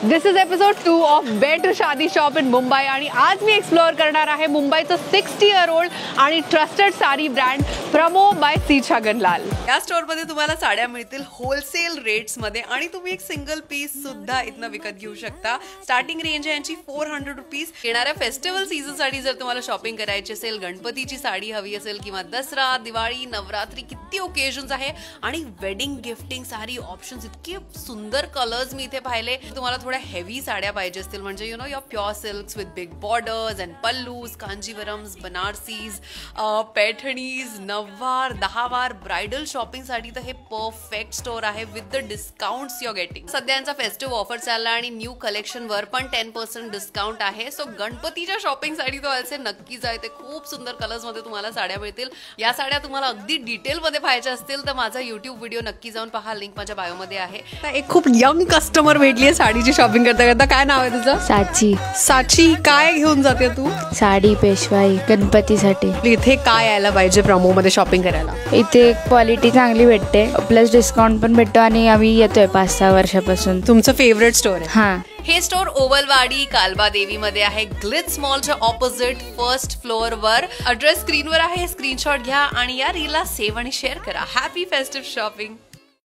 This is episode 2 of Better Shaadi Shop in Mumbai आणि आज मी एक्सप्लोअर करणार आहे मुंबईचं 60-year-old आणि ट्रस्टेड साडी ब्रँड प्रमो बाय सी छगनलाल। या स्टोअरमध्ये तुम्हाला साड्या मिळतील होलसेल रेट्स मध्ये आणि तुम्ही एक सिंगल पीस सुद्धा इथनं विकत घेऊ शकता। स्टार्टिंग रेंज आहे यांची 400 रुपीज। येणाऱ्या फेस्टिवल सीझन साठी जर तुम्हाला शॉपिंग करायची असेल, गणपतीची साडी हवी असेल किंवा दसरा, दिवाळी, नवरात्री किती ओकेजन्स आहे आणि वेडिंग गिफ्टिंग सारी ऑप्शन्स, इतके सुंदर कलर्स मी इथे पाहिले। तुम्हाला थोड्या हेवी साड्या पाहिजे असतील म्हणजे you know your pure silks with big borders and pallus, Kanjeevarams, Banarasis, Paithanis, नववार, 10 वार ब्राइडल शॉपिंग साठी तर हे परफेक्ट स्टोर आहे with the discounts you are getting. सध्यांचा फेस्टिव्ह ऑफर चालला आणि न्यू कलेक्शन वर पण 10% डिस्काउंट आहे। सो गणपतीच्या शॉपिंग साठी तो असे नक्की जाय, ते खूप सुंदर कलर्स मध्ये तुम्हाला साड्या मिळतील। या साड्या तुम्हाला अगदी डिटेल मध्ये पाहिजे असतील तर माझा YouTube व्हिडिओ नक्की जाऊन पहा, लिंक माझ्या बायो मध्ये आहे। एक खूप यंग कस्टमर भेटली आहे साडीची शॉपिंग करता करता। काय नाव आहे तुझं? साची। साची, काय घेऊन जाते तू? साडी, पेशवाई, गणपतीसाठी। इथे काय यायला पाहिजे प्रमो मध्ये शॉपिंग करायला? इथे क्वालिटी चांगली भेटते, प्लस डिस्काउंट पण भेटतो आणि आम्ही येतोय 5-6 वर्षापासून। तुमचं फेवरेट स्टोर आहे? हां। हे स्टोर ओवलवाडी कालबा देवी मध्ये आहे, ग्लिट्स मॉलच्या ऑपोजिट फर्स्ट फ्लोअर वर। ॲड्रेस स्क्रीनवर आहे, स्क्रीनशॉट घ्या आणि या रीलला सेव्ह आणि शेअर करा। Happy festive shopping.